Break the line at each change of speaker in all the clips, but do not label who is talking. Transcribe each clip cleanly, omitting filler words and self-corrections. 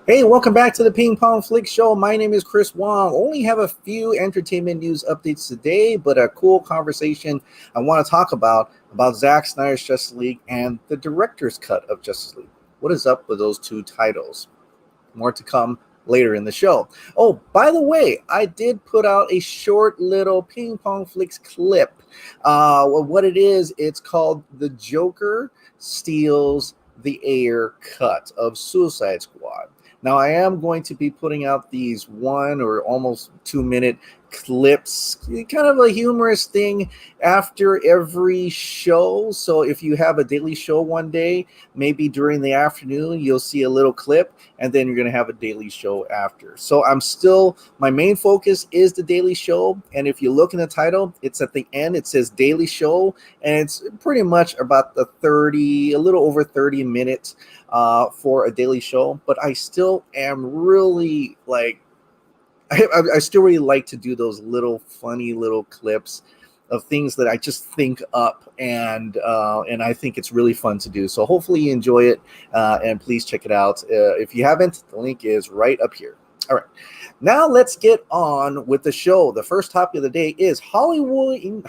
Hey, welcome back to the Ping Pong Flix Show. My name is Chris Wong. Only have a few entertainment news updates today, but a cool conversation I want to talk about Zack Snyder's Justice League and the director's cut of Justice League. What is up with those two titles? More to come later in the show. Oh, by the way, I did put out a short little Ping Pong Flix clip. What it is, it's called The Joker Steals the Air cut of Suicide Squad. Now, I am going to be putting out these 1 or almost 2 minute clips, kind of a humorous thing after every show. So if you have a daily show one day, maybe during the afternoon, you'll see a little clip, and then you're going to have a daily show after. So my main focus is the daily show. And if you look in the title, it's at the end, it says daily show, and it's pretty much about a little over 30 minutes for a daily show. But I still am really I still really like to do those little funny little clips of things that I just think up, and I think it's really fun to do. So hopefully you enjoy it, and please check it out. If you haven't, the link is right up here. All right, now let's get on with the show. The first topic of the day is Halloween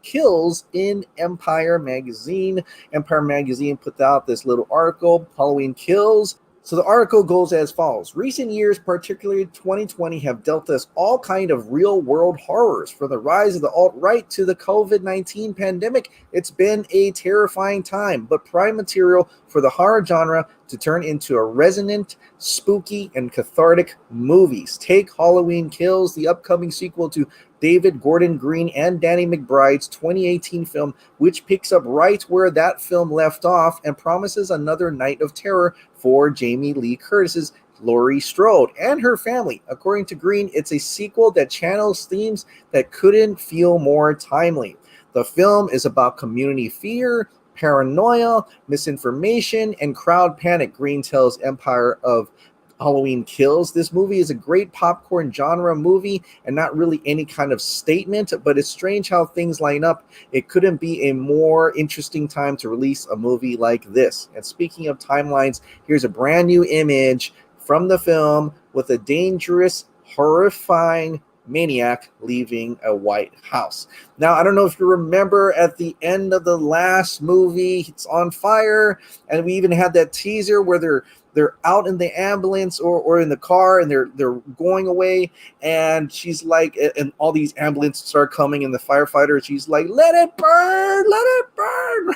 kills in Empire Magazine. Empire Magazine put out this little article, Halloween kills. So the article goes as follows. Recent years, particularly 2020, have dealt us all kind of real-world horrors. From the rise of the alt-right to the COVID-19 pandemic, it's been a terrifying time, but prime material for the horror genre to turn into a resonant, spooky, and cathartic movies. Take Halloween Kills, the upcoming sequel to David Gordon Green and Danny McBride's 2018 film, which picks up right where that film left off and promises another night of terror for Jamie Lee Curtis's Laurie Strode and her family. According to Green, it's a sequel that channels themes that couldn't feel more timely. The film is about community fear, paranoia, misinformation, and crowd panic, Green tells Empire of Halloween Kills. This movie is a great popcorn genre movie and not really any kind of statement, but it's strange how things line up. It couldn't be a more interesting time to release a movie like this. And speaking of timelines, here's a brand new image from the film with a dangerous, horrifying maniac leaving a White House. Now, I don't know if you remember at the end of the last movie, it's on fire, and we even had that teaser where they're out in the ambulance or in the car, and they're going away, and she's like, and all these ambulances start coming, and the firefighter, she's like, let it burn,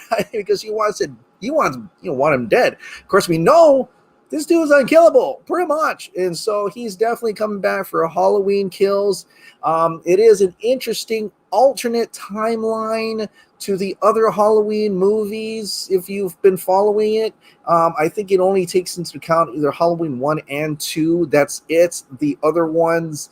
right? Because he wants him dead. Of course, we know this dude is unkillable, pretty much. And so he's definitely coming back for a Halloween Kills. It is an interesting alternate timeline to the other Halloween movies, if you've been following it. I think it only takes into account either Halloween 1 and 2. That's it. The other ones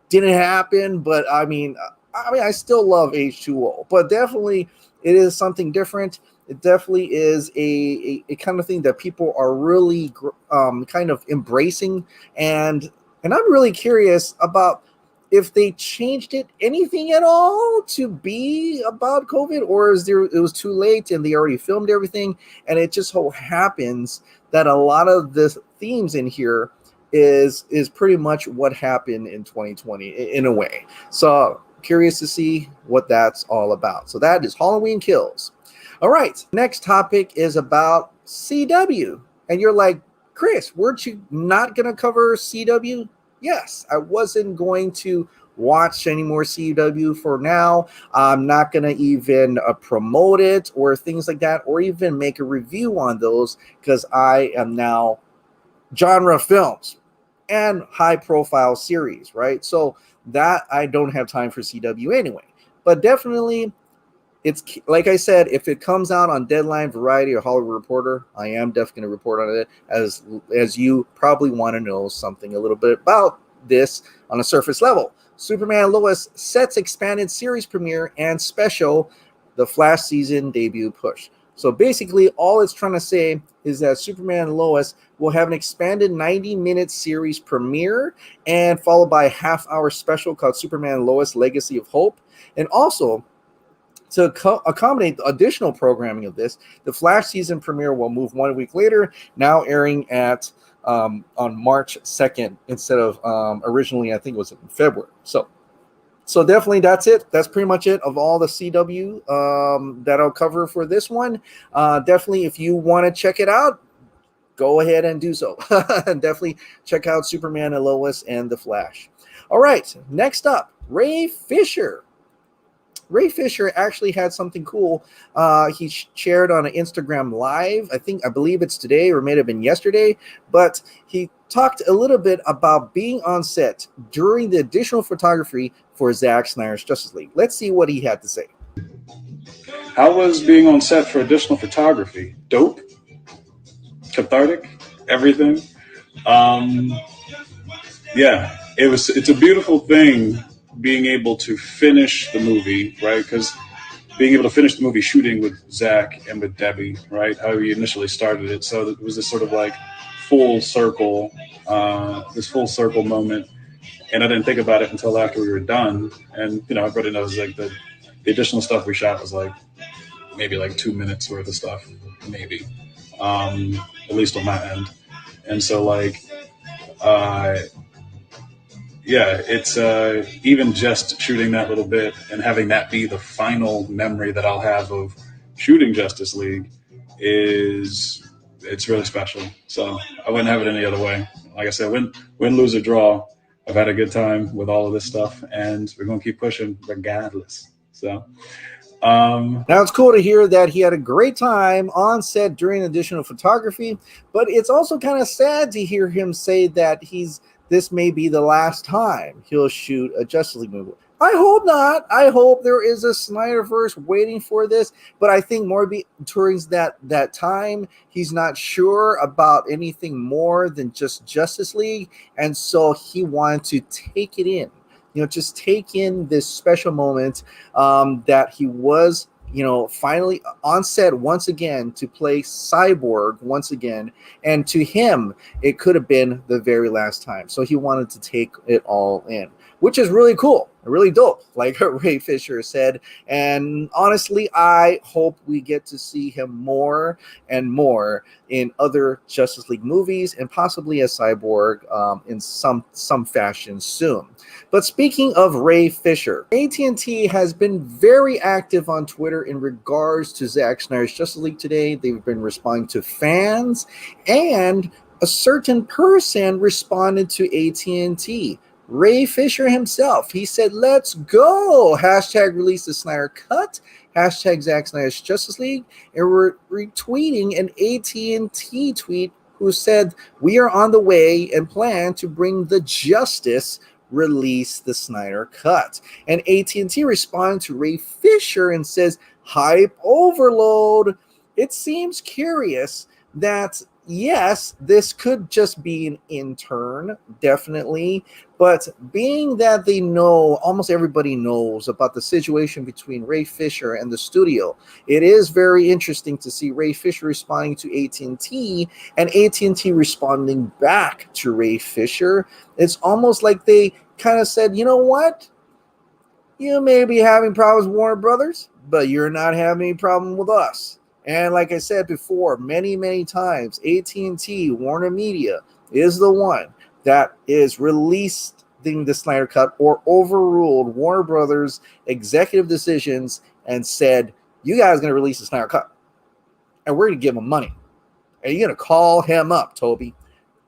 didn't happen, but I mean, I still love H2O, but definitely it is something different. It definitely is a kind of thing that people are really kind of embracing, and I'm really curious about if they changed anything at all to be about COVID, or it was too late and they already filmed everything, and it just so happens that a lot of the themes in here is pretty much what happened in 2020 in a way. So curious to see what that's all about. So that is Halloween Kills. All right, next topic is about CW. And you're like, Chris, weren't you not going to cover CW? Yes, I wasn't going to watch any more CW for now. I'm not going to even promote it or things like that, or even make a review on those, because I am now genre films and high-profile series, right? So that I don't have time for CW anyway. But definitely, it's like I said, if it comes out on Deadline, Variety, or Hollywood Reporter, I am definitely going to report on it, as you probably want to know something a little bit about this on a surface level. Superman Lois sets expanded series premiere and special, the Flash season debut push. So basically, all it's trying to say is that Superman Lois will have an expanded 90-minute series premiere, and followed by a half-hour special called Superman Lois Legacy of Hope. And also, To accommodate the additional programming of this, the Flash season premiere will move 1 week later, now airing at on March 2nd instead of originally, I think it was in February. So definitely that's it. That's pretty much it of all the CW that I'll cover for this one. Definitely, if you want to check it out, go ahead and do so. Definitely check out Superman and Lois and The Flash. All right, next up, Ray Fisher. Ray Fisher actually had something cool. He shared on an Instagram Live. I believe it's today or may have been yesterday, but he talked a little bit about being on set during the additional photography for Zack Snyder's Justice League. Let's see what he had to say.
How was being on set for additional photography? Dope, cathartic, everything. Yeah, it's a beautiful thing being able to finish the movie, right? Because being able to finish the movie shooting with Zach and with Debbie, right? How we initially started it. So it was this sort of like full circle moment. And I didn't think about it until after we were done. And, everybody knows like the additional stuff we shot was like maybe like 2 minutes worth of stuff, maybe, at least on my end. And so it's even just shooting that little bit and having that be the final memory that I'll have of shooting Justice League it's really special. So I wouldn't have it any other way. Like I said, win, lose, or draw, I've had a good time with all of this stuff, and we're going to keep pushing regardless. So
now it's cool to hear that he had a great time on set during additional photography, but it's also kind of sad to hear him say that this may be the last time he'll shoot a Justice League movie. I hope not. I hope there is a Snyderverse waiting for this, but I think more towards that time, he's not sure about anything more than just Justice League, and so he wanted to take it in. Just take in this special moment that he was, finally on set once again to play Cyborg once again. And to him, it could have been the very last time. So he wanted to take it all in, which is really cool, really dope, like Ray Fisher said. And honestly, I hope we get to see him more and more in other Justice League movies and possibly as Cyborg in some fashion soon. But speaking of Ray Fisher, AT&T has been very active on Twitter in regards to Zack Snyder's Justice League today. They've been responding to fans, and a certain person responded to AT&T. Ray Fisher himself. He said, "Let's go. Hashtag release the Snyder cut. Hashtag Zack Snyder's Justice League." And we're retweeting an AT&T tweet who said, "We are on the way and plan to bring the justice. Release the Snyder cut." And AT&T responded to Ray Fisher and says, "Hype overload." It seems curious that, yes, this could just be an intern, definitely. But being that they know, almost everybody knows about the situation between Ray Fisher and the studio, it is very interesting to see Ray Fisher responding to AT&T and AT&T responding back to Ray Fisher. It's almost like they kind of said, you know what? You may be having problems with Warner Brothers, but you're not having any problem with us. And like I said before, many, many times, AT&T, Warner Media, is the one that is releasing the Snyder Cut or overruled Warner Brothers' executive decisions and said, you guys are going to release the Snyder Cut, and we're going to give them money. And you're going to call him up, Toby.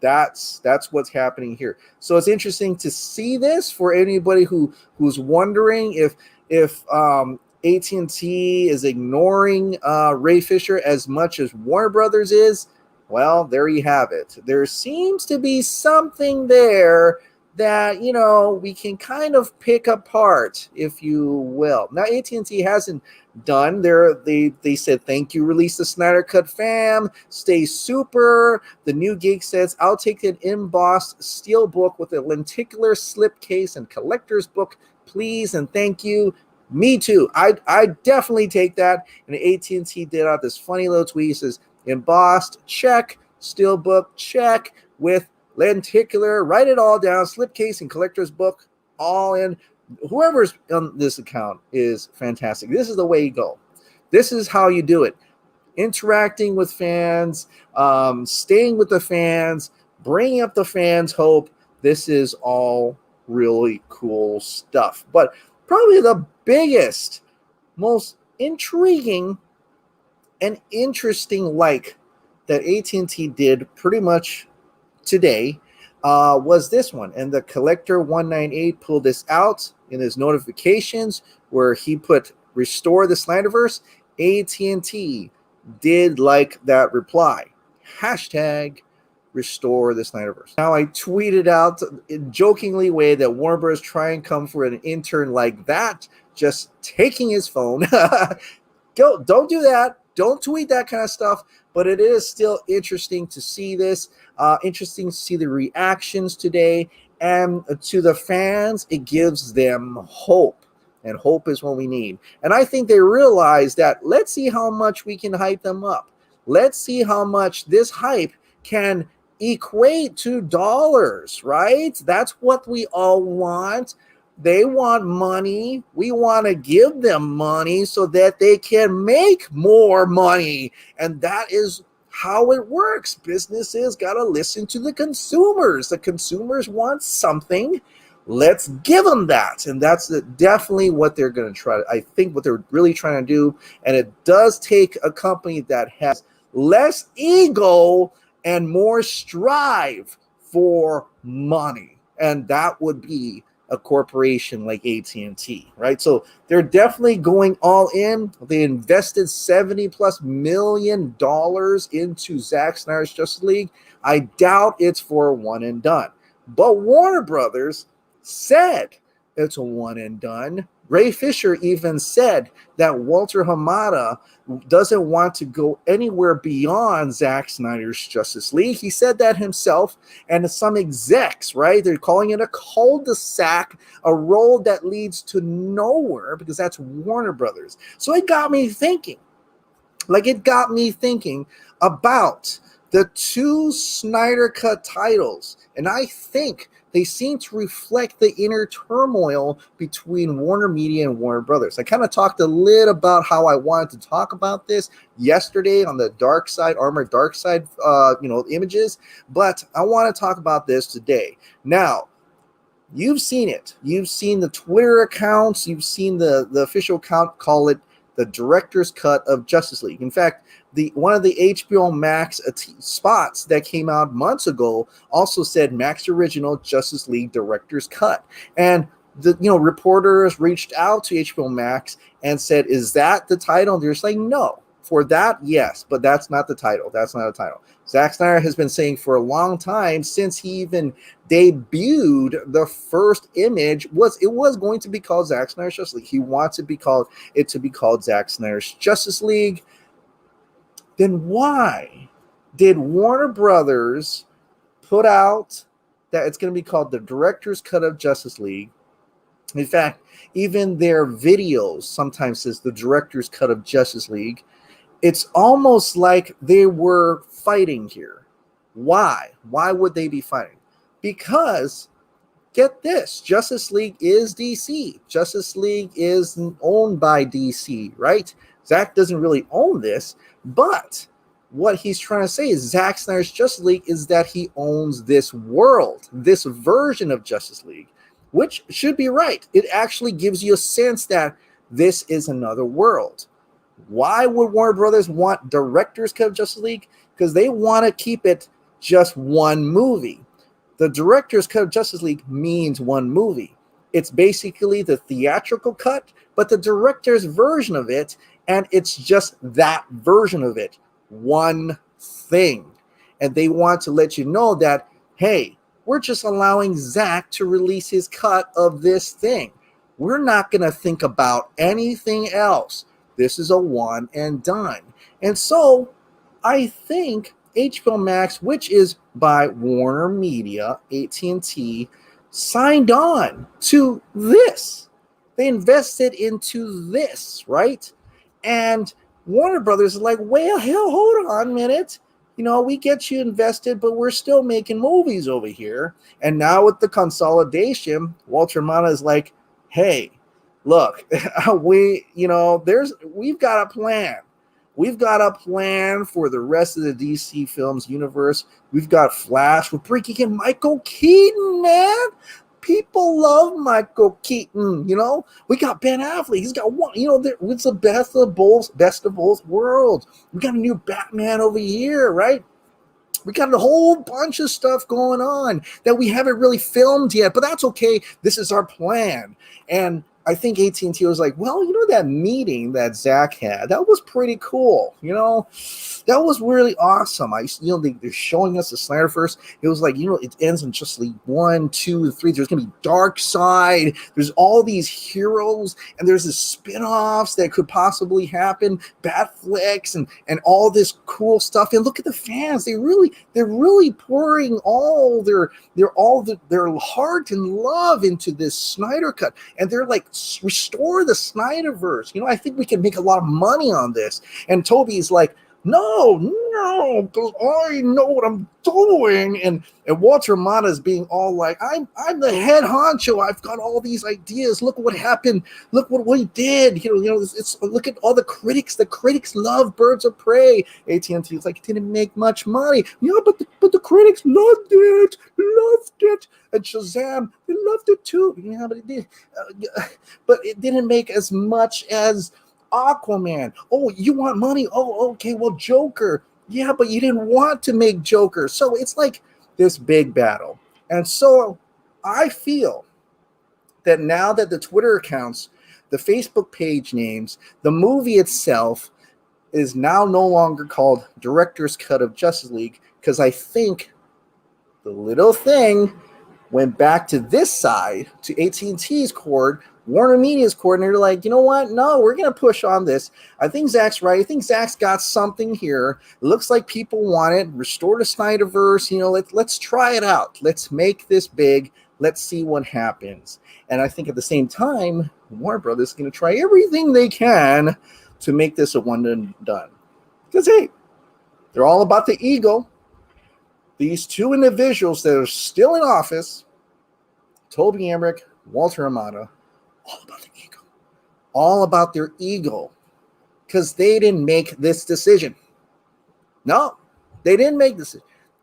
That's what's happening here. So it's interesting to see this for anybody who's wondering if AT&T is ignoring Ray Fisher as much as Warner Brothers is. Well, there you have it. There seems to be something there that, we can kind of pick apart, if you will. Now, AT&T hasn't done. They said, "Thank you, release the Snyder Cut fam. Stay super." The new gig says, "I'll take an embossed steel book with a lenticular slipcase and collector's book, please and thank you." Me too. I definitely take that. And AT&T did out this funny little tweet. It says, "Embossed, check. Steelbook, check. With lenticular, write it all down. Slipcase and collector's book, all in. whoever's on this account is fantastic. This is the way you go. This is how you do it. Interacting with fans, staying with the fans, bringing up the fans' hope. This is all really cool stuff. But probably the biggest, most intriguing and interesting that AT&T did pretty much today was this one. And the Collector 198 pulled this out in his notifications where he put restore the Snyderverse. AT&T did like that reply. Hashtag restore the Snyderverse. Now I tweeted out in jokingly way that Warner Bros. Try and come for an intern like that, just taking his phone. Don't do that. Don't tweet that kind of stuff. But it is still interesting to see this. Interesting to see the reactions today. And to the fans, it gives them hope. And hope is what we need. And I think they realize that let's see how much we can hype them up. Let's see how much this hype can equate to dollars, right? That's what we all want. They want money. We want to give them money so that they can make more money. And that is how it works. Businesses got to listen to the consumers. The consumers want something. Let's give them that. And that's definitely what they're going to try. I think what they're really trying to do. And it does take a company that has less ego and more strive for money. And that would be a corporation like AT&T, right? So they're definitely going all in. They invested $70+ million into Zack Snyder's Justice League. I doubt it's for a one and done. But Warner Brothers said it's a one and done. Ray Fisher even said that Walter Hamada doesn't want to go anywhere beyond Zack Snyder's Justice League. He said that himself, and some execs, right? They're calling it a cul-de-sac, a road that leads to nowhere, because that's Warner Brothers. So it got me thinking. About the two Snyder Cut titles. And I think they seem to reflect the inner turmoil between Warner Media and Warner Brothers. I kind of talked a little about how I wanted to talk about this yesterday on the Dark Side, Armored Dark Side, images, but I want to talk about this today. Now, you've seen it. You've seen the Twitter accounts. You've seen the official account call it the director's cut of Justice League. In fact, one of the HBO Max spots that came out months ago also said Max Original Justice League Director's Cut. And the reporters reached out to HBO Max and said, is that the title? And they're just like, no. For that, yes, but that's not the title. That's not a title. Zack Snyder has been saying for a long time, since he even debuted the first image, it was going to be called Zack Snyder's Justice League. He wants it to be called Zack Snyder's Justice League. Then why did Warner Brothers put out that it's going to be called the Director's Cut of Justice League? In fact, even their videos sometimes says the Director's Cut of Justice League. It's almost like they were fighting here. Why? Why would they be fighting? Because, get this, Justice League is DC. Justice League is owned by DC, right? Zack doesn't really own this, but what he's trying to say is Zack Snyder's Justice League is that he owns this world, this version of Justice League, which should be right. It actually gives you a sense that this is another world. Why would Warner Brothers want Director's Cut of Justice League? Because they want to keep it just one movie. The Director's Cut of Justice League means one movie. It's basically the theatrical cut, but the director's version of it, and it's just that version of it. One thing. And they want to let you know that, hey, we're just allowing Zack to release his cut of this thing. We're not going to think about anything else. This is a one and done. And so I think HBO Max, which is by Warner Media, AT&T, signed on to this. They invested into this, right? And Warner Brothers is like, well, hell, hold on a minute. We get you invested, but we're still making movies over here. And now with the consolidation, Walter Hamada is like, hey, look, we've got a plan. We've got a plan for the rest of the DC Films universe. We've got Flash. We're bringing in Michael Keaton, man. People love Michael Keaton. We got Ben Affleck. He's got one. It's the best of both worlds. We got a new Batman over here, right? We got a whole bunch of stuff going on that we haven't really filmed yet, but that's okay. This is our plan. And I think AT&T was like, well, that meeting that Zack had, that was pretty cool. That was really awesome. They're showing us the Snyderverse. It was like, it ends in Justice League 1, 2, 3. There's going to be Dark Side. There's all these heroes, and there's the spin-offs that could possibly happen, Batflex, and all this cool stuff. And look at the fans. They're really pouring all their heart and love into this Snyder cut. And they're like, restore the Snyderverse. I think we can make a lot of money on this. And Toby's like, no, because I know what I'm doing. And Walter Hamada is being all like, I'm the head honcho. I've got all these ideas. Look what happened. Look what we did. Look at all the critics. The critics love Birds of Prey. AT&T is like, it didn't make much money. Yeah, but the critics loved it. And Shazam, they loved it too. Yeah, but it did. But it didn't make as much as Aquaman. Oh, you want money? Oh, okay. Well, Joker. Yeah, but you didn't want to make Joker. So it's like this big battle. And so I feel that now that the Twitter accounts, the Facebook page names, the movie itself is now no longer called Director's Cut of Justice League, because I think the little thing went back to this side, to AT&T's court, Warner Media's court, and they're like, you know what? No, we're going to push on this. I think Zack's right. I think Zack's got something here. It looks like people want it. Restore the Snyderverse. Let's try it out. Let's make this big. Let's see what happens. And I think at the same time, Warner Brothers is going to try everything they can to make this a one and done. Because, hey, they're all about the ego. These two individuals that are still in office, Toby Emmerich, Walter Hamada, all about the ego. All about their ego. Because they didn't make this decision. No, they didn't make this.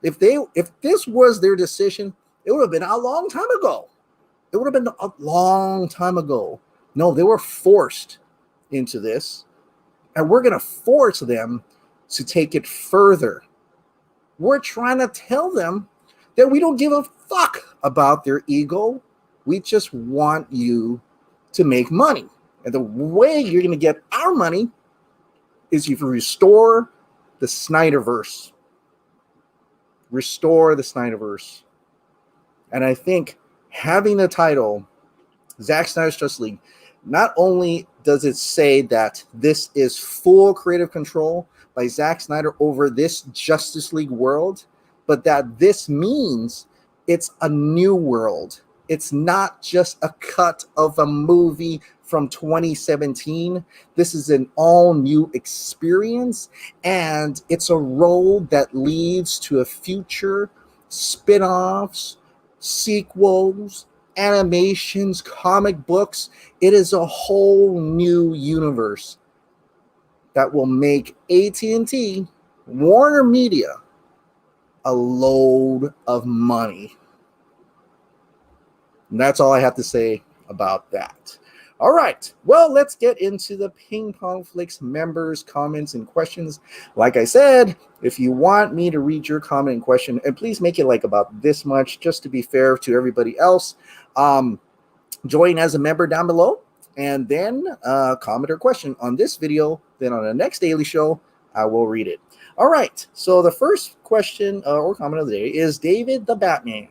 If this was their decision, it would have been a long time ago. It would have been a long time ago. No, they were forced into this. And we're going to force them to take it further. We're trying to tell them that we don't give a fuck about their ego. We just want you to make money. And the way you're going to get our money is if you restore the Snyderverse. Restore the Snyderverse. And I think having the title Zack Snyder's Justice League, not only does it say that this is full creative control by Zack Snyder over this Justice League world, but that this means it's a new world. It's not just a cut of a movie from 2017. This is an all new experience, and it's a road that leads to a future, spin-offs, sequels, animations, comic books. It is a whole new universe that will make AT&T, Warner Media, a load of money. And that's all I have to say about that. All right. Well, let's get into the Ping Pong Flix members' comments and questions. Like I said, if you want me to read your comment and question, and please make it like about this much, just to be fair to everybody else, join as a member down below, and then comment or question on this video. Then on the next daily show, I will read it. All right. So the first question or comment of the day is David the Batman.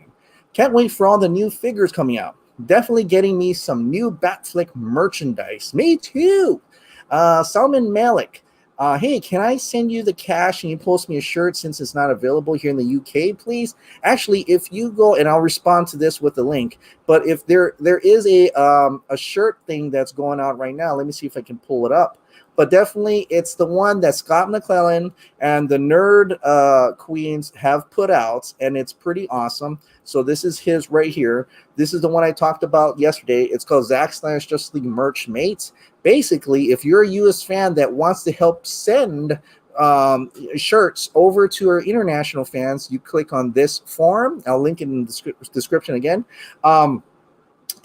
Can't wait for all the new figures coming out. Definitely getting me some new Batfleck merchandise. Me too. Salman Malik. Hey, can I send you the cash and you post me a shirt since it's not available here in the UK, please? Actually, if you go, and I'll respond to this with the link, but if there is a shirt thing that's going out right now, let me see if I can pull it up. But definitely, it's the one that Scott McClellan and the Nerd Queens have put out, and it's pretty awesome. So this is his right here. This is the one I talked about yesterday. It's called Zack Snyder's Justice League Merch Mates. Basically, if you're a US fan that wants to help send shirts over to our international fans, you click on this form. I'll link it in the description again.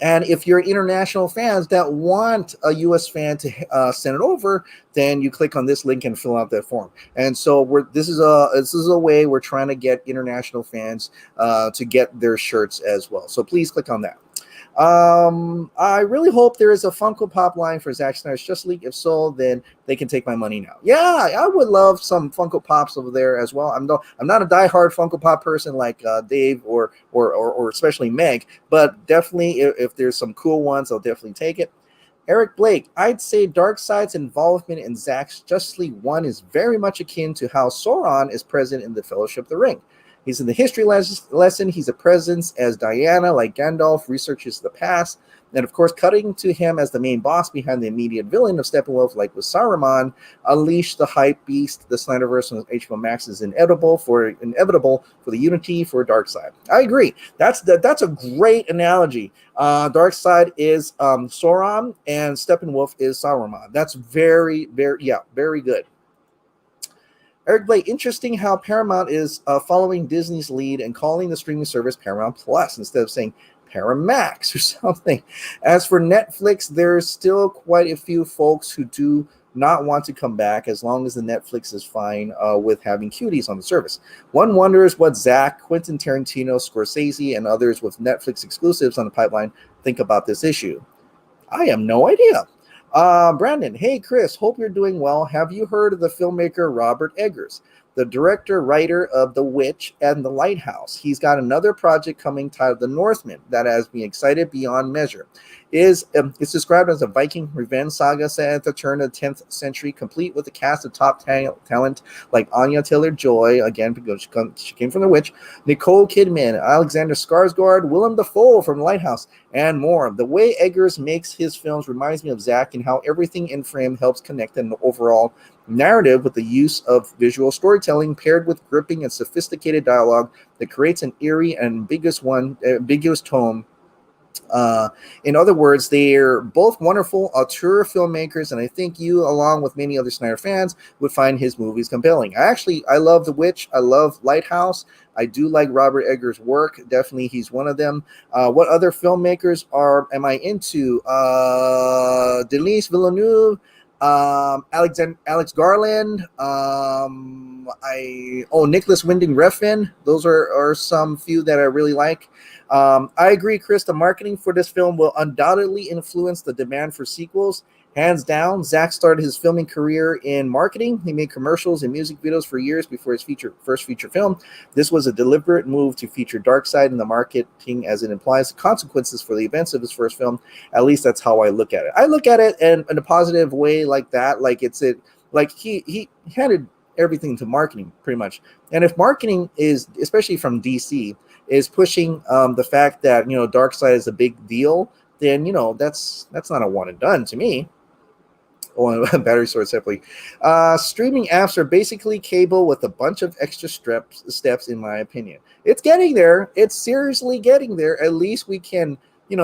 And if you're international fans that want a U.S. fan to send it over, then you click on this link and fill out that form. And so this is a way we're trying to get international fans to get their shirts as well. So please click on that. I really hope there is a Funko Pop line for Zack Snyder's Justice League. If so, then they can take my money now. Yeah, I would love some Funko Pops over there as well. I'm not a diehard Funko Pop person like Dave or especially Meg, but definitely if there's some cool ones, I'll definitely take it. Eric Blake, I'd say Darkseid's involvement in Zack's Justice League 1 is very much akin to how Sauron is present in the Fellowship of the Ring. He's in the history lesson. He's a presence as Diana, like Gandalf, researches the past. And of course, cutting to him as the main boss behind the immediate villain of Steppenwolf, like with Saruman, unleash the hype beast. The Snyderverse on HBO Max is inevitable for the unity for Darkseid. I agree. That's a great analogy. Darkseid is Sauron and Steppenwolf is Saruman. That's very, very good. Eric Blake, interesting how Paramount is following Disney's lead and calling the streaming service Paramount Plus instead of saying Paramax or something. As for Netflix, there's still quite a few folks who do not want to come back as long as the Netflix is fine with having cuties on the service. One wonders what Zach, Quentin Tarantino, Scorsese, and others with Netflix exclusives on the pipeline think about this issue. I have no idea. Brandon, hey Chris, hope you're doing well. Have you heard of the filmmaker Robert Eggers, the director, writer of The Witch and The Lighthouse? He's got another project coming titled The Northman that has me excited beyond measure. It's described as a Viking revenge saga set at the turn of the 10th century, complete with a cast of top talent like Anya Taylor-Joy, again because she came from The Witch, Nicole Kidman, Alexander Skarsgård, Willem Dafoe from Lighthouse, and more. The way Eggers makes his films reminds me of Zack and how everything in frame helps connect an overall narrative with the use of visual storytelling paired with gripping and sophisticated dialogue that creates an eerie and ambiguous tone. In other words, they're both wonderful auteur filmmakers, and I think you, along with many other Snyder fans, would find his movies compelling. I love The Witch. I love Lighthouse. I do like Robert Eggers' work. Definitely, he's one of them. What other filmmakers am I into? Denis Villeneuve, Alex Garland, Nicholas Winding Refn. Those are some few that I really like. I agree, Chris. The marketing for this film will undoubtedly influence the demand for sequels. Hands down, Zack started his filming career in marketing. He made commercials and music videos for years before his first feature film. This was a deliberate move to feature Darkseid in the marketing, as it implies consequences for the events of his first film. At least that's how I look at it. I look at it in a positive way, like that. Like he handed everything to marketing pretty much. And if marketing is, especially from DC, is pushing the fact that Darkseid is a big deal, then that's not a one and done to me. Oh, battery sword separately. Streaming apps are basically cable with a bunch of extra steps, in my opinion. It's getting there. It's seriously getting there. At least we can,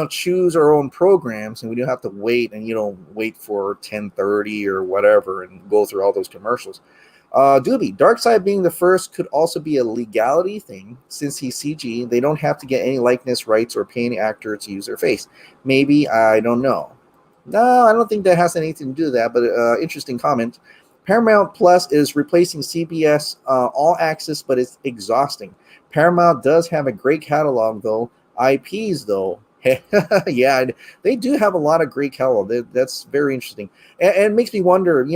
choose our own programs, and we don't have to wait and wait for 10:30 or whatever and go through all those commercials. Doobie, Darkseid being the first could also be a legality thing. Since he's CG, they don't have to get any likeness rights or pay any actor to use their face. Maybe, I don't know. No, I don't think that has anything to do with that, but interesting comment. Paramount Plus is replacing CBS All Access, but it's exhausting. Paramount does have a great catalog, though. IPs, though. Yeah, they do have a lot of great catalog. That's very interesting. And it makes me wonder,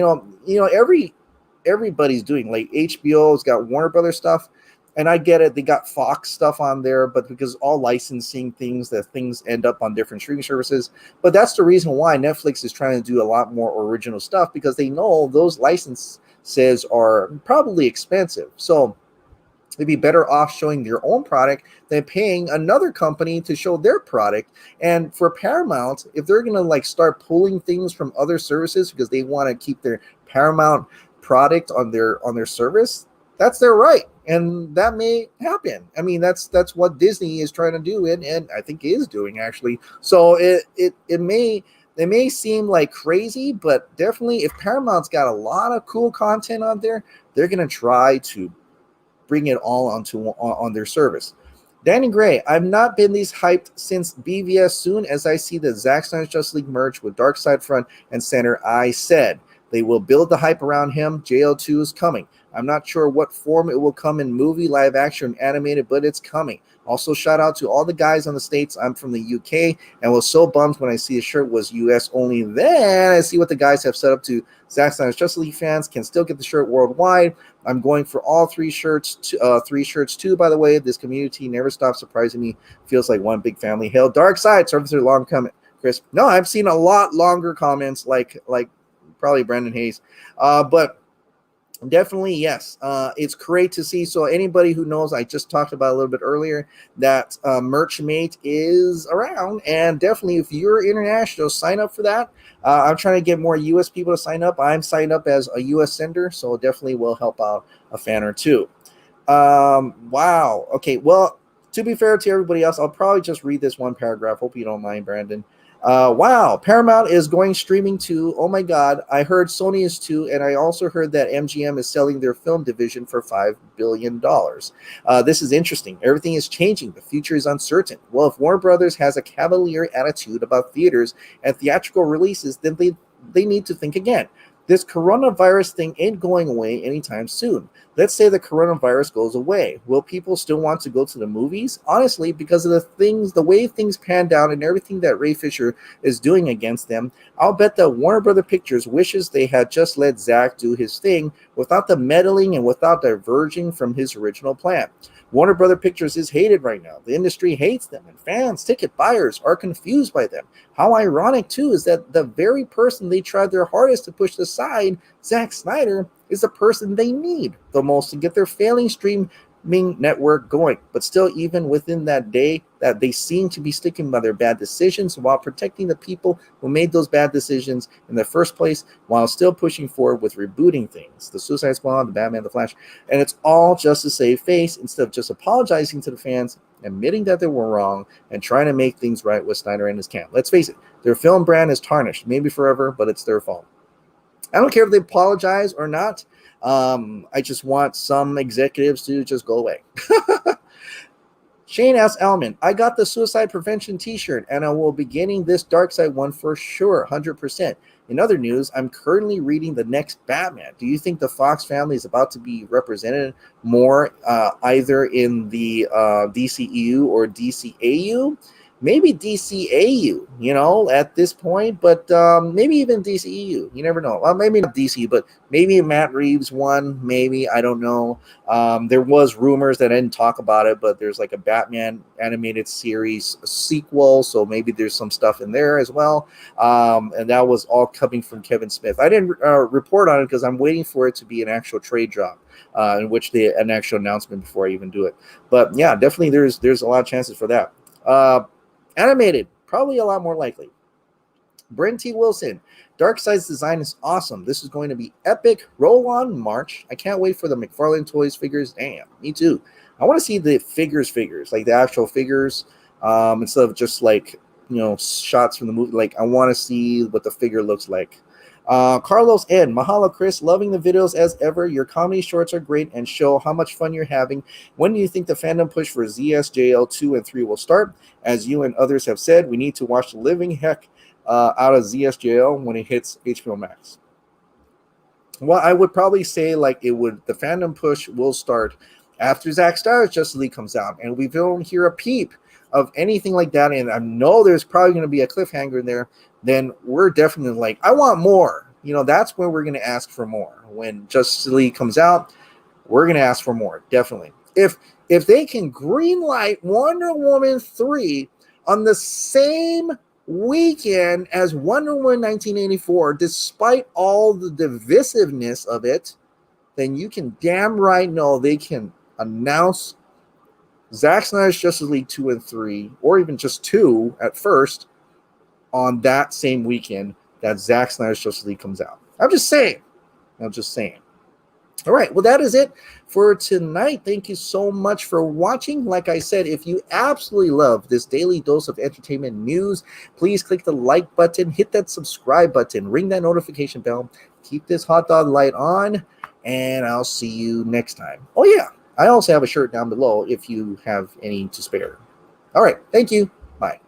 everybody's doing, like HBO's got Warner Brothers stuff. And I get it, they got Fox stuff on there, but because all licensing things, that things end up on different streaming services. But that's the reason why Netflix is trying to do a lot more original stuff, because they know those licenses are probably expensive. So they'd be better off showing their own product than paying another company to show their product. And for Paramount, if they're going to like start pulling things from other services because they want to keep their Paramount product on their service, that's their right, and that may happen. I mean, that's what Disney is trying to do, and I think is doing actually. So it may seem like crazy, but definitely if Paramount's got a lot of cool content on there, they're going to try to bring it all on their service. Danny Gray, I've not been this hyped since BVS. Soon as I see the Zack Snyder's Justice League merge with Darkseid front and center, I said they will build the hype around him. JL2 is coming. I'm not sure what form it will come in, movie, live action, animated, but it's coming. Also, shout out to all the guys on the States. I'm from the UK and was so bummed when I see the shirt was US only. Then I see what the guys have set up to. Zack Snyder's Justice League fans can still get the shirt worldwide. I'm going for all three shirts too, by the way. This community never stops surprising me. Feels like one big family. Hail Darkseid. Sorry for the long comment, Chris. No, I've seen a lot longer comments like probably Brandon Hayes. But definitely, yes. It's great to see. So anybody who knows, I just talked about a little bit earlier that Merchmate is around, and definitely if you're international, sign up for that. I'm trying to get more US people to sign up. I'm signed up as a US sender, so definitely will help out a fan or two. Wow. Okay. Well, to be fair to everybody else, I'll probably just read this one paragraph. Hope you don't mind, Brandon. Wow, Paramount is going streaming too. Oh my God, I heard Sony is too, and I also heard that MGM is selling their film division for $5 billion. This is interesting. Everything is changing. The future is uncertain. Well, if Warner Brothers has a cavalier attitude about theaters and theatrical releases, then they need to think again. This coronavirus thing ain't going away anytime soon. Let's say the coronavirus goes away. Will people still want to go to the movies? Honestly, because of the way things panned out and everything that Ray Fisher is doing against them, I'll bet that Warner Brother Pictures wishes they had just let Zack do his thing without the meddling and without diverging from his original plan. Warner Brother Pictures is hated right now. The industry hates them, and fans, ticket buyers are confused by them. How ironic, too, is that the very person they tried their hardest to push aside, Zack Snyder, is the person they need the most to get their failing streaming network going. But still, even within that day, that they seem to be sticking by their bad decisions while protecting the people who made those bad decisions in the first place, while still pushing forward with rebooting things. The Suicide Squad, the Batman, the Flash, and it's all just to save face instead of just apologizing to the fans, admitting that they were wrong, and trying to make things right with Snyder and his camp. Let's face it, their film brand is tarnished, maybe forever, but it's their fault. I don't care if they apologize or not. I just want some executives to just go away. Shane S. Elman, I got the suicide prevention t-shirt, and I will be getting this Darkseid one for sure, 100%. In other news, I'm currently reading the next Batman. Do you think the Fox family is about to be represented more either in the DCEU or DCAU? Maybe DCAU, at this point, but maybe even DCEU. You never know. Well, maybe not DC, but maybe Matt Reeves one, maybe. I don't know. There was rumors that I didn't talk about it, but there's like a Batman animated series sequel, so maybe there's some stuff in there as well. And that was all coming from Kevin Smith. I didn't report on it because I'm waiting for it to be an actual trade drop, in which an actual announcement before I even do it. But yeah, definitely there's a lot of chances for that. Animated, probably a lot more likely. Brent T. Wilson, Darkseid's design is awesome. This is going to be epic. Roll on March. I can't wait for the McFarlane Toys figures. Damn, me too. I want to see the figures, like the actual figures, instead of just like, shots from the movie. Like, I want to see what the figure looks like. Carlos N. Mahalo, Chris. Loving the videos as ever. Your comedy shorts are great and show how much fun you're having. When do you think the fandom push for ZSJL 2 and 3 will start? As you and others have said, we need to watch the living heck out of ZSJL when it hits HBO Max. Well, I would probably say the fandom push will start after Zack Snyder's Justice League comes out, and we don't hear a peep of anything like that, and I know there's probably going to be a cliffhanger in there. Then we're definitely like, I want more. That's when we're going to ask for more. When Justice League comes out, we're going to ask for more, definitely. if they can greenlight Wonder Woman 3 on the same weekend as Wonder Woman 1984, despite all the divisiveness of it, then you can damn right know they can announce Zack Snyder's Justice League 2 and 3, or even just 2 at first, on that same weekend that Zack Snyder's Justice League comes out. I'm just saying. All right, well, that is it for tonight. Thank you so much for watching. Like I said, if you absolutely love this daily dose of entertainment news, please click the like button, hit that subscribe button, ring that notification bell, keep this hot dog light on, and I'll see you next time. Oh, yeah, I also have a shirt down below if you have any to spare. All right, thank you. Bye.